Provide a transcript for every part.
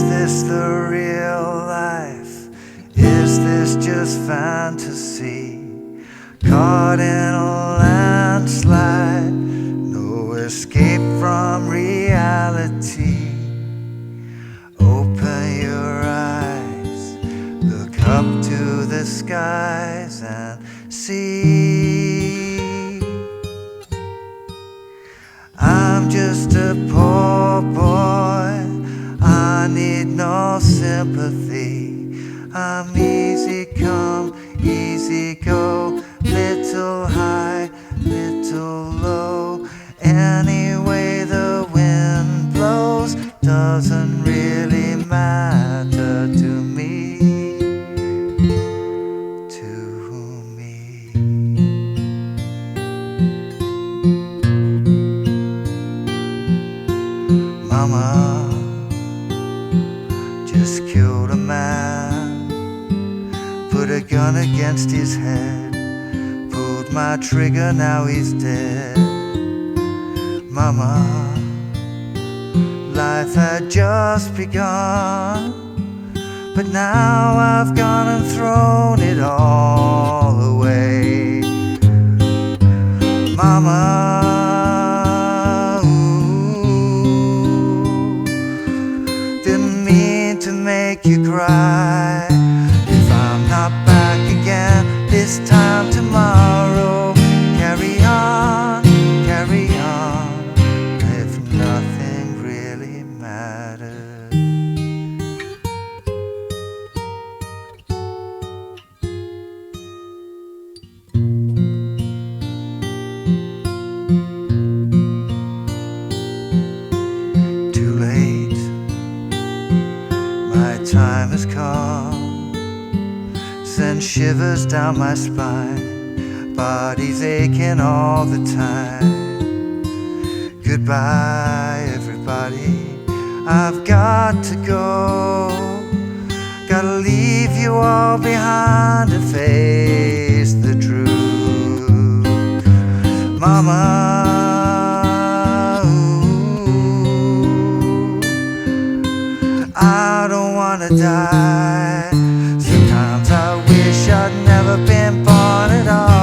this the real life? Is this just fantasy? Caught in a landslide, no escape from reality. Open your eyes, look up to the skies and see. I'm just a poor boy, I need no sympathy. I'm easy come, easy go, little high, little low. Any way the wind blows doesn't really matter to me, Mama just killed a man, put a gun against his head, pulled my trigger, now he's dead. Mama, life had just begun, but now I've gone and thrown it all away. Mama, to make you cry. If I'm not back again this time tomorrow, carry on, if nothing really matters. Too late, my time has come, sends shivers down my spine, body's aching all the time. Goodbye everybody, I've got to go, gotta leave you all behind to face the truth. Mama, I don't wanna die. Sometimes I wish I'd never been born at all.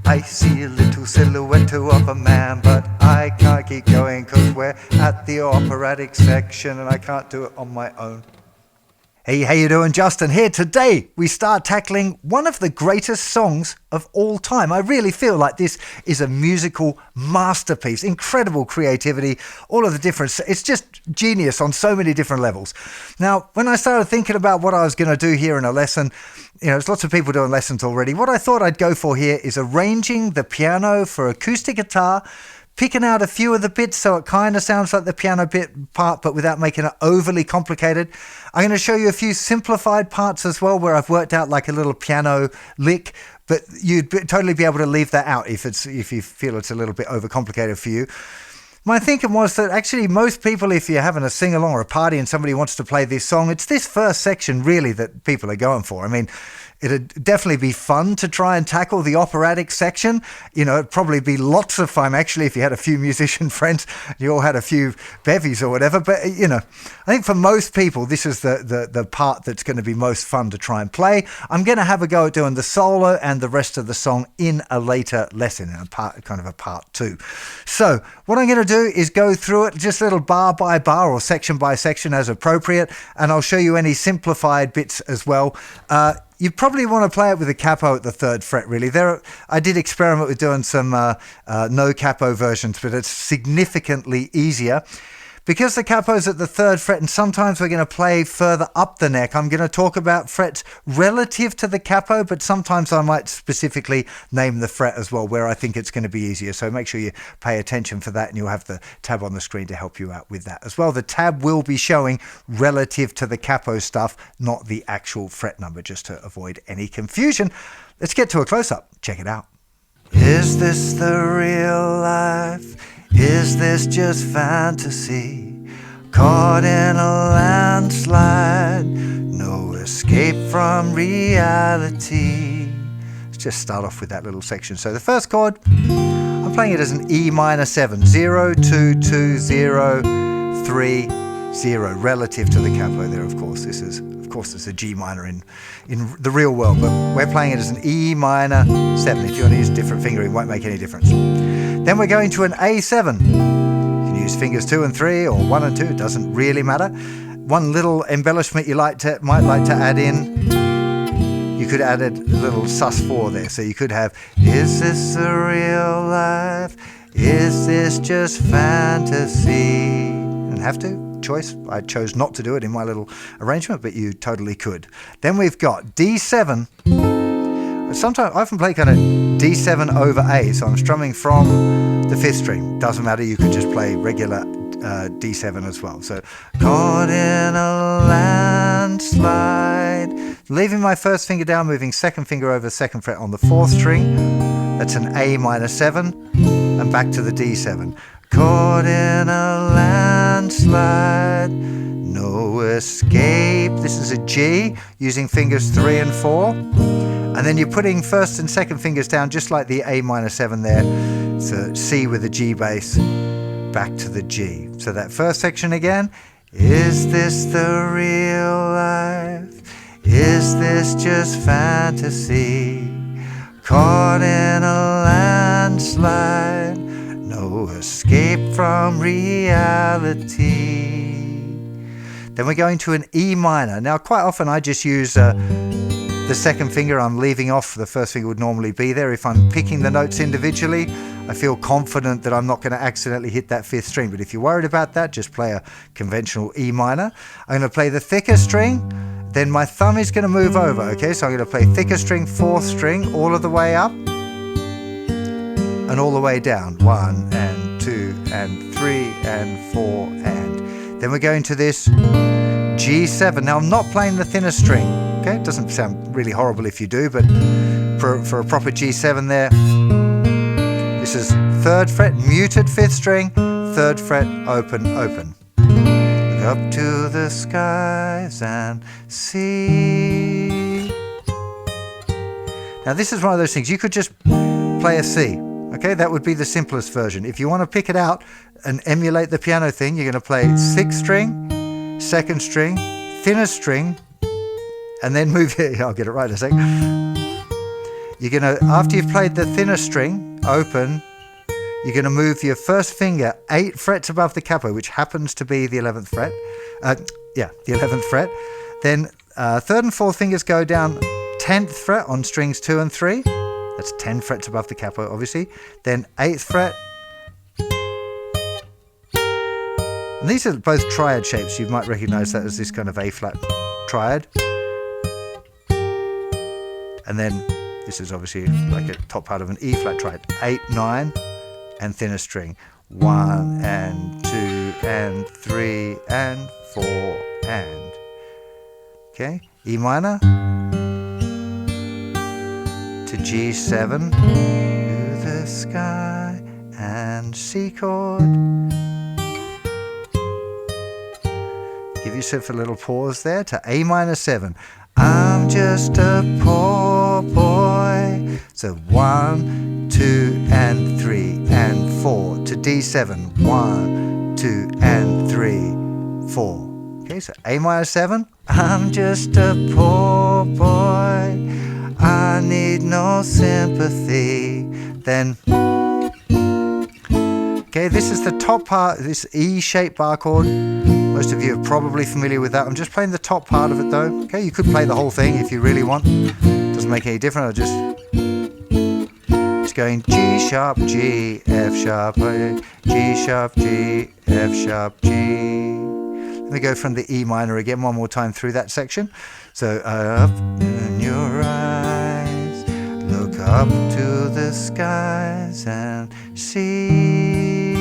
I see a little silhouette of a man, but I can't keep going 'cause we're at the operatic section and I can't do it on my own. Hey, how you doing? Justin here. Today we start tackling one of the greatest songs of all time. I really feel like this is a musical masterpiece. Incredible creativity, all of the different... It's just genius on so many different levels. Now, when I started thinking about what I was going to do here in a lesson, there's lots of people doing lessons already. What I thought I'd go for here is arranging the piano for acoustic guitar, picking out a few of the bits so it kind of sounds like the piano bit part, but without making it overly complicated. I'm going to show you a few simplified parts as well, where I've worked out like a little piano lick, but you'd totally be able to leave that out if you feel it's a little bit overcomplicated for you. My thinking was that actually most people, if you're having a sing-along or a party and somebody wants to play this song, it's this first section really that people are going for. I mean, it'd definitely be fun to try and tackle the operatic section. It'd probably be lots of fun actually if you had a few musician friends, you all had a few bevies or whatever. But, I think for most people, this is the part that's going to be most fun to try and play. I'm going to have a go at doing the solo and the rest of the song in a later lesson, in a part two. So what I'm going to do is go through it just a little bar by bar or section by section as appropriate, and I'll show you any simplified bits as well. You probably want to play it with a capo at the 3rd fret, really. I did experiment with doing some no capo versions, but it's significantly easier. Because the capo's at the 3rd fret and sometimes we're going to play further up the neck, I'm going to talk about frets relative to the capo, but sometimes I might specifically name the fret as well where I think it's going to be easier. So make sure you pay attention for that, and you'll have the tab on the screen to help you out with that as well. The tab will be showing relative to the capo stuff, not the actual fret number, just to avoid any confusion. Let's get to a close-up. Check it out. Is this the real life? Is this just fantasy? Caught in a landslide, no escape from reality. Let's just start off with that little section. So the first chord, I'm playing it as an E minor 7, 0, 2, 2, 0, 3, 0, relative to the capo there, of course. This is, of course, it's a G minor in the real world, but we're playing it as an E minor 7. If you want to use different fingering, it won't make any difference. Then we're going to an A7. You can use fingers 2 and 3 or 1 and 2, it doesn't really matter. One little embellishment you might like to add in, you could add a little sus4 there. So you could have, is this the real life? Is this just fantasy? You don't have to. Choice. I chose not to do it in my little arrangement, but you totally could. Then we've got D7. Sometimes I often play kind of D7 over A, so I'm strumming from the 5th string. Doesn't matter, you could just play regular D7 as well. So, caught in a landslide. Leaving my 1st finger down, moving 2nd finger over 2nd fret on the 4th string. That's an A minor 7, and back to the D7. Caught in a landslide, no escape. This is a G, using fingers 3 and 4. And then you're putting 1st and 2nd fingers down, just like the A minor 7 there. So C with a G bass, back to the G. So that first section again. Is this the real life? Is this just fantasy? Caught in a landslide, no escape from reality. Then we're going to an E minor. Now, quite often I just use the 2nd finger. I'm leaving off. The 1st finger would normally be there. If I'm picking the notes individually, I feel confident that I'm not going to accidentally hit that 5th string. But if you're worried about that, just play a conventional E minor. I'm going to play the thicker string. Then my thumb is going to move over. Okay, so I'm going to play thicker string, 4th string, all of the way up and all the way down. 1 and 2 and 3 and 4 and. Then we're going to this G7. Now I'm not playing the thinner string. Okay, it doesn't sound really horrible if you do, but for a proper G7 there, this is 3rd fret, muted 5th string, 3rd fret, open, open. Look up to the skies and see. Now this is one of those things, you could just play a C. Okay, that would be the simplest version. If you want to pick it out and emulate the piano thing, you're going to play 6th string, 2nd string, thinner string, and then move it. I'll get it right in a sec. You're going to, after you've played the thinner string, open, you're going to move your 1st finger 8 frets above the capo, which happens to be the 11th fret. The 11th fret. Then 3rd and 4th fingers go down 10th fret on strings 2 and 3. That's 10 frets above the capo, obviously. Then 8th fret. And these are both triad shapes. You might recognize that as this kind of A flat triad. And then this is obviously like a top part of an E flat triad. 8, 9, and thinner string. 1 and 2 and 3 and 4 and. Okay, E minor to G7, to the sky and C chord. Give yourself a little pause there to A minor 7. I'm just a poor boy. So 1, 2 and 3 and 4 to D7. 1, 2 and 3, 4. Okay, so A minor 7. I'm just a poor boy. I need no sympathy. Then, okay, this is the top part, this E-shaped bar chord. Most of you are probably familiar with that. I'm just playing the top part of it though. Okay, you could play the whole thing if you really want. Doesn't make any difference. I'll just It's going G sharp, G, F sharp, G sharp, G, F sharp, G. Let me go from the E minor again one more time through that section. So up in your eyes, look up to the skies and see.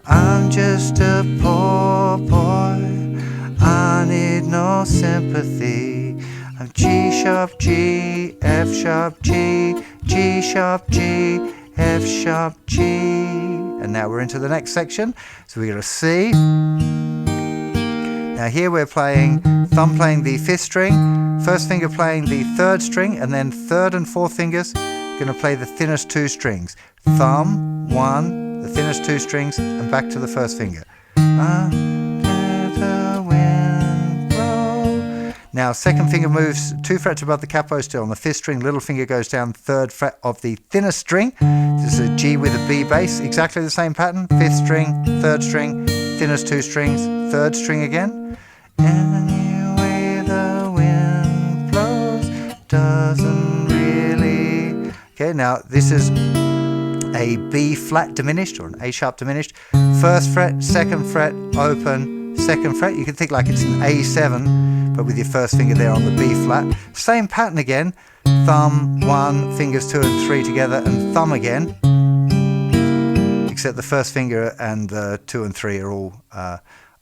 I'm just a poor boy, I need no sympathy. I'm G sharp, G, F sharp, G, G sharp, G, F sharp, G. And now we're into the next section. So we're going to C. Now here we're playing, thumb playing the 5th string, first finger playing the 3rd string, and then 3rd and 4th fingers going to play the thinnest 2 strings. Thumb, 1, the thinnest 2 strings, and back to the 1st finger. Now 2nd finger moves 2 frets above the capo still on the 5th string, little finger goes down 3rd fret of the thinnest string. This is a G with a B bass, exactly the same pattern, 5th string, 3rd string, thinnest 2 strings, 3rd string again. Any way the wind blows doesn't really... Okay, now this is a B flat diminished or an A sharp diminished. 1st fret, 2nd fret, open, 2nd fret. You can think like it's an A7, but with your 1st finger there on the B flat. Same pattern again, thumb, 1, fingers 2 and 3 together, and thumb again. Except the 1st finger and the 2 and 3 are all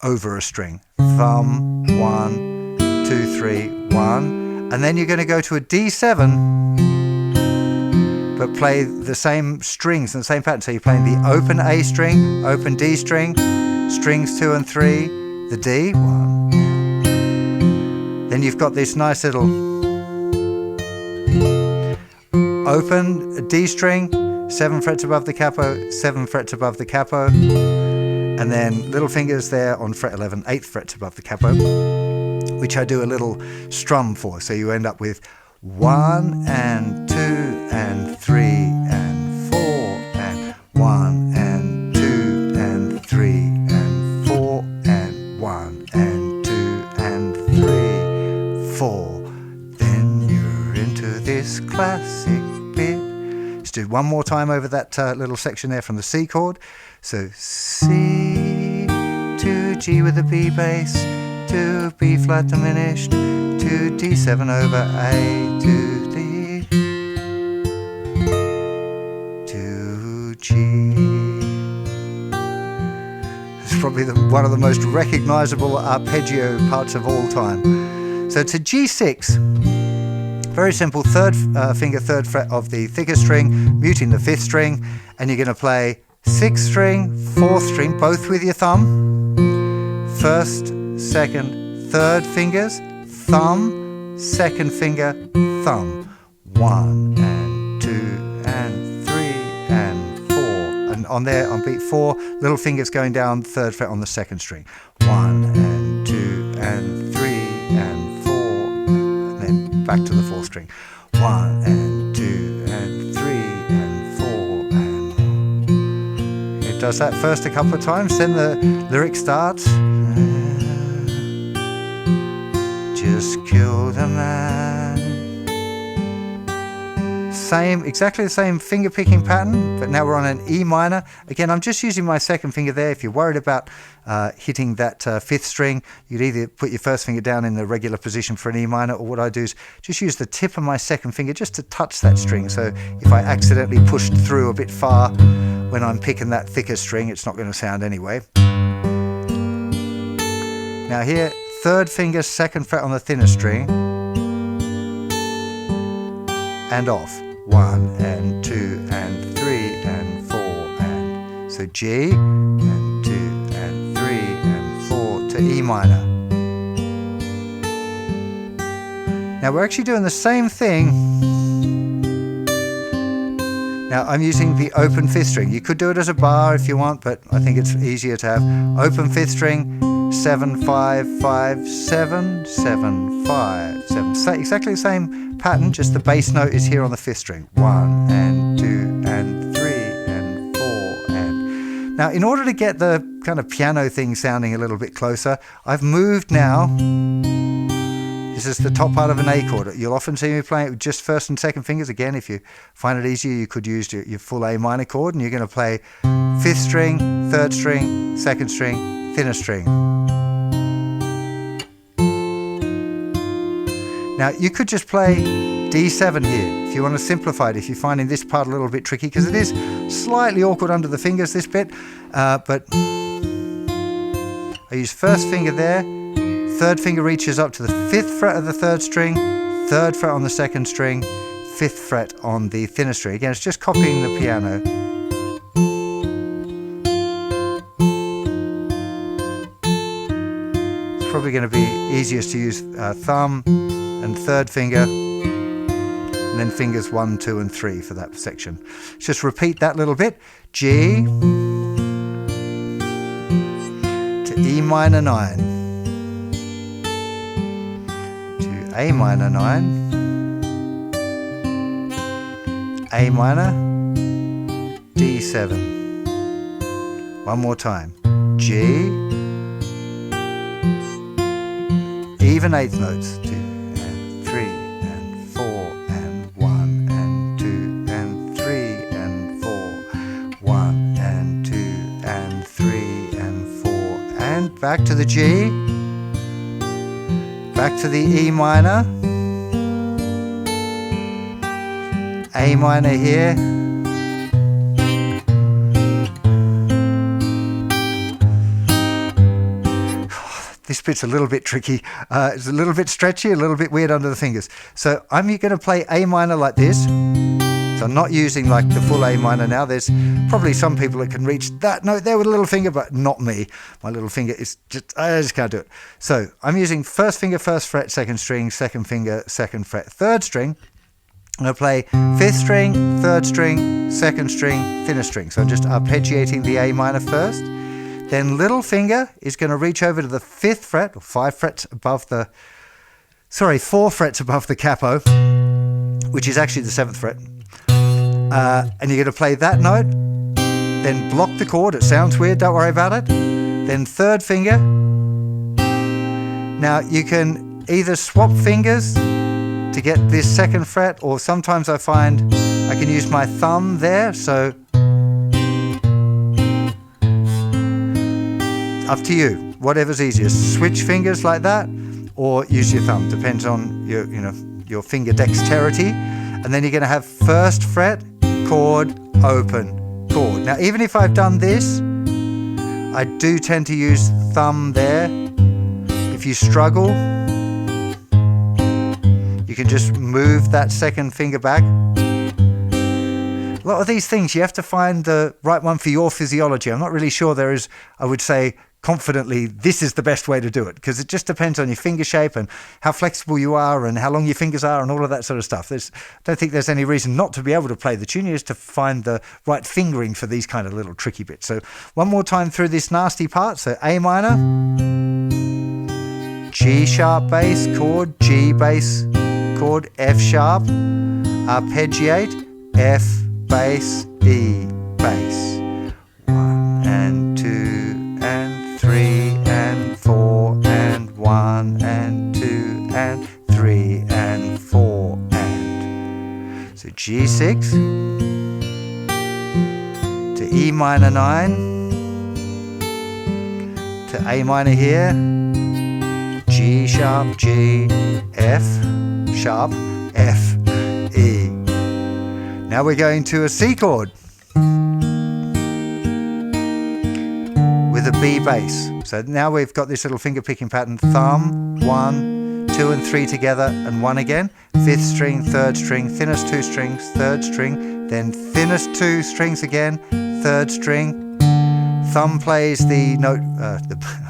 over a string. Thumb, 1, 2, 3, 1. And then you're going to go to a D7, but play the same strings and the same pattern. So you're playing the open A string, open D string, strings 2 and 3, the D, 1. Then you've got this nice little open D string, 7 frets above the capo, 7 frets above the capo, and then little fingers there on fret 11, 8 frets above the capo, which I do a little strum for. So you end up with 1 and 2 and 3 and 4 and 1 and 2 and 3 and 4 and 1 and 2 and 3, 4. Then you're into this classic bit. Let's do one more time over that little section there from the C chord. So C to G with a B bass, to B flat diminished, to D7 over A, to D, to G. It's probably one of the most recognizable arpeggio parts of all time. So to G6, very simple, 3rd finger, 3rd fret of the thicker string, muting the 5th string, and you're going to play 6th string, 4th string, both with your thumb, 1st, 2nd, 3rd fingers, thumb, 2nd finger, thumb, 1 and 2 and 3 and 4, and on there on beat 4, little fingers going down 3rd fret on the 2nd string, 1 and 2 and 3 and 4, and then back to the 4th string, 1 and 2 and 3 and 4, and it does that first a couple of times, then the lyric starts. Just killed a man. Same, exactly the same finger picking pattern, but now we're on an E minor. Again, I'm just using my 2nd finger there. If you're worried about hitting that 5th string, you'd either put your 1st finger down in the regular position for an E minor, or what I do is just use the tip of my 2nd finger just to touch that string. So if I accidentally pushed through a bit far when I'm picking that thicker string, it's not going to sound anyway. Now here, 3rd finger, 2nd fret on the thinner string, and off. 1 and 2 and 3 and 4 and so G and 2 and 3 and 4 to E minor. Now we're actually doing the same thing. Now I'm using the open 5th string. You could do it as a bar if you want, but I think it's easier to have open 5th string, 7 5 5 7 7 5 7. So exactly the same pattern, just the bass note is here on the 5th string. 1 and 2 and 3 and 4 and... Now in order to get the kind of piano thing sounding a little bit closer, I've moved now. This is the top part of an A chord. You'll often see me playing it with just first and second fingers. Again, if you find it easier, you could use your full A minor chord, and you're going to play 5th string, 3rd string, 2nd string, thinner string. Now, you could just play D7 here if you want to simplify it, if you're finding this part a little bit tricky, because it is slightly awkward under the fingers, this bit, but I use 1st finger there, 3rd finger reaches up to the 5th fret of the 3rd string, 3rd fret on the 2nd string, 5th fret on the thinner string. Again, it's just copying the piano. It's probably going to be easiest to use thumb and 3rd finger, and then fingers 1, 2 and 3 for that section. Just repeat that little bit. G to E minor 9 to A minor 9, A minor, D7. One more time. G, even 8th notes. 2 and 3 and 4 and 1 and 2 and 3 and 4. 1 and 2 and 3 and 4. And back to the G. Back to the E minor. A minor here. This bit's a little bit tricky. It's a little bit stretchy, a little bit weird under the fingers. So I'm going to play A minor like this. So I'm not using like the full A minor now. There's probably some people that can reach that note there with a little finger, but not me. My little finger is just, I just can't do it. So I'm using 1st finger, 1st fret, 2nd string, 2nd finger, 2nd fret, 3rd string. I'm going to play 5th string, 3rd string, 2nd string, thinner string. So I'm just arpeggiating the A minor first. Then little finger is going to reach over to the 5th fret, or 4 frets above the capo, which is actually the 7th fret. And you're going to play that note, then block the chord. It sounds weird, don't worry about it. Then 3rd finger. Now you can either swap fingers to get this 2nd fret, or sometimes I find I can use my thumb there, so up to you, whatever's easiest. Switch fingers like that, or use your thumb, depends on your finger dexterity. And then you're going to have 1st fret, chord, open, chord. Now even if I've done this, I do tend to use thumb there. If you struggle, you can just move that 2nd finger back. A lot of these things, you have to find the right one for your physiology. I'm not really sure there is, I would say confidently, this is the best way to do it, because it just depends on your finger shape and how flexible you are and how long your fingers are and all of that sort of stuff. I don't think there's any reason not to be able to play the tune. You just to find the right fingering for these kind of little tricky bits. So one more time through this nasty part. So A minor, G sharp bass chord, G bass chord, F sharp, arpeggiate, F bass, E bass. 1 and 2 and 3 and 4 and 1 and 2 and 3 and 4 and. So G6 to E minor 9 to A minor here, G sharp, G, F sharp, F, E. Now we're going to a C chord with a B bass. So now we've got this little finger picking pattern: thumb, 1, 2 and 3 together, and 1 again. 5th string, 3rd string, thinnest 2 strings, 3rd string, then thinnest 2 strings again, 3rd string. Thumb plays the note, I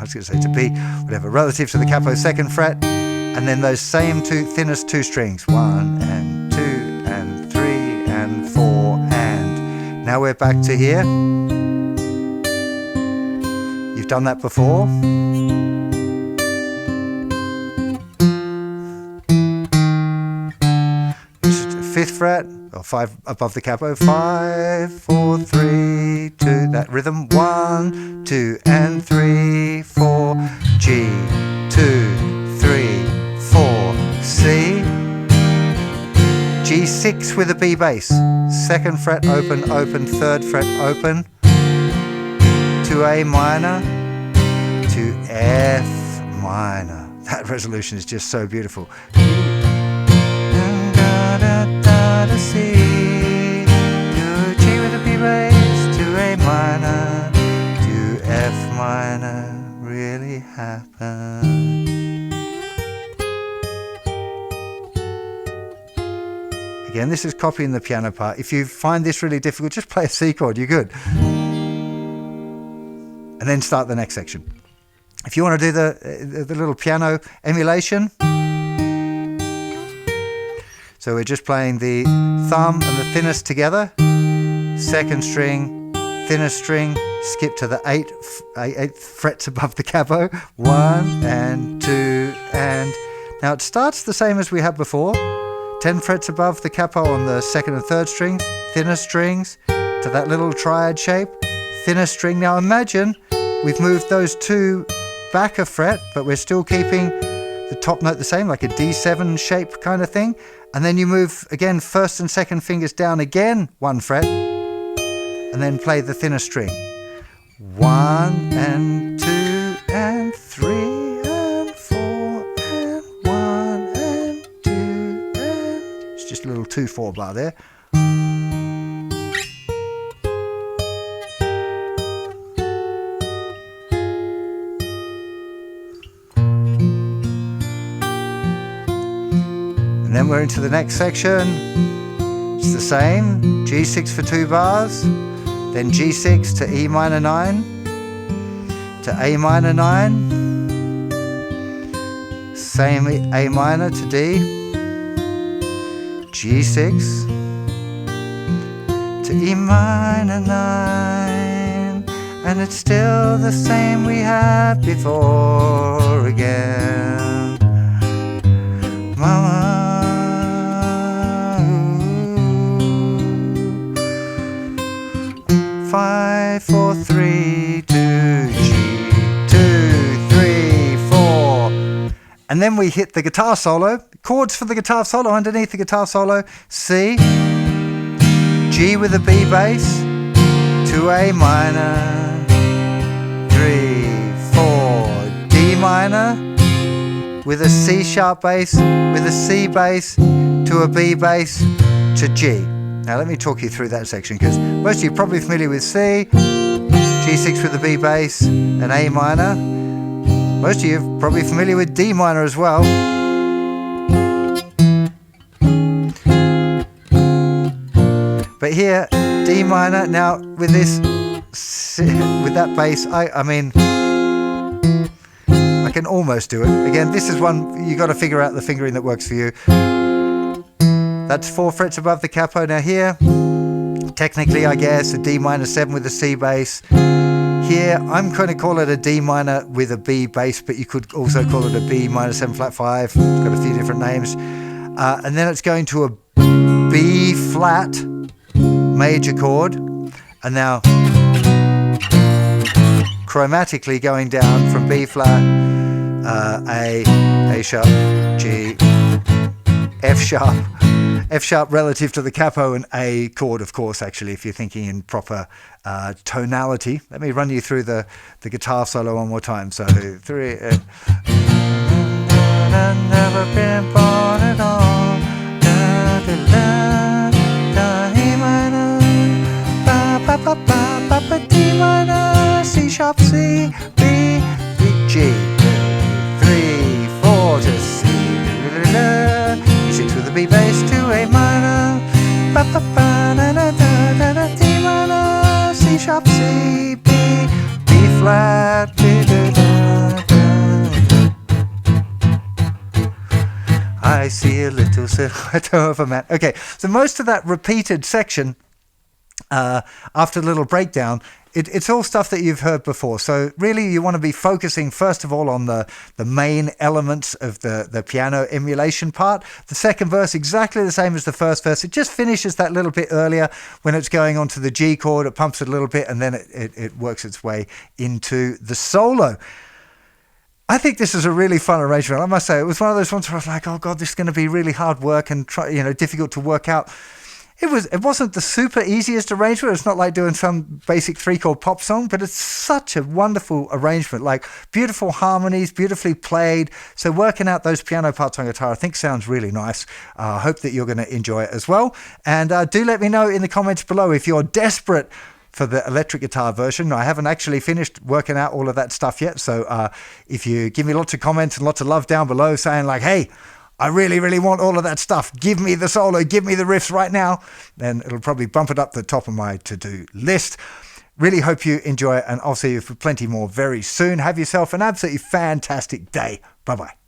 was going to say to B, whatever, relative to the capo 2nd fret, and then those same thinnest 2 strings, 1 and 2 and 3 and 4 and. Now we're back to here. You've done that before. Just 5th fret, or 5 above the capo, 5, 4, 3, 2, that rhythm, 1, 2 and 3, 4, G, 2, 3, 4, G6 with a B bass. Second fret open, open, third fret open, to A minor, to F minor. That resolution is just so beautiful. To C, to G with a B bass, to A minor, to F minor, really happened. Again, this is copying the piano part. If you find this really difficult, just play a C chord, you're good. And then start the next section. If you want to do the little piano emulation, so we're just playing the thumb and the thinnest together, second string, thinnest string, skip to the eighth frets above the capo, 1 and 2 and... Now it starts the same as we had before, 10 frets above the capo on the second and third strings, thinner strings to that little triad shape, thinner string. Now imagine we've moved those two back a fret, but we're still keeping the top note the same, like a D7 shape kind of thing. And then you move again, first and second fingers down again, 1 fret, and then play the thinner string. 1 and 2 and 3 and 4 and 1 and 2 and... It's just a little 2/4 bar there. And then we're into the next section. It's the same, G6 for 2 bars, then G6 to E minor 9, to A minor 9, same A minor to D, G6 to E minor 9, and it's still the same we had before again. Mama, 5, 4, 3, 2, G, 2, 3, 4. And then we hit the guitar solo. Chords for the guitar solo underneath the guitar solo. C, G with a B bass, to A minor, 3, 4, D minor, with a C sharp bass, with a C bass, to a B bass, to G. Now let me talk you through that section, because most of you are probably familiar with C, G6 with the B bass, and A minor. Most of you are probably familiar with D minor as well. But here, D minor, now with this, with that bass, I mean, I can almost do it. Again, this is one, you got to figure out the fingering that works for you. That's 4 frets above the capo. Now here, technically I guess, a D minor 7 with a C bass. Here, I'm going to call it a D minor with a B bass, but you could also call it a B minor 7 flat 5. It's got a few different names. And then it's going to a B flat major chord. And now, chromatically going down from B flat, A sharp, G, F sharp. F sharp relative to the capo, and A chord, of course, actually, if you're thinking in proper tonality. Let me run you through the guitar solo one more time. So 3. Never been born at all. E minor, D minor, C sharp, C, B, G, 3, 4 to C. G6 with a B bass to A minor, D minor, C sharp, C, B, B flat, I see a little silhouette of a man. Okay, so most of that repeated section, after the little breakdown, it's all stuff that you've heard before. So really you want to be focusing first of all on the main elements of the piano emulation part. The second verse, exactly the same as the first verse. It just finishes that little bit earlier when it's going on to the G chord. It pumps it a little bit and then it works its way into the solo. I think this is a really fun arrangement. I must say, it was one of those ones where I was like, oh God, this is going to be really hard work and difficult to work out. It wasn't the super easiest arrangement. It's not like doing some basic 3-chord pop song, but it's such a wonderful arrangement. Like beautiful harmonies, beautifully played. So working out those piano parts on guitar, I think sounds really nice. I hope that you're going to enjoy it as well. And do let me know in the comments below if you're desperate for the electric guitar version. I haven't actually finished working out all of that stuff yet. So if you give me lots of comments and lots of love down below saying like, hey, I really, really want all of that stuff. Give me the solo, give me the riffs right now. Then it'll probably bump it up the top of my to-do list. Really hope you enjoy it, and I'll see you for plenty more very soon. Have yourself an absolutely fantastic day. Bye-bye.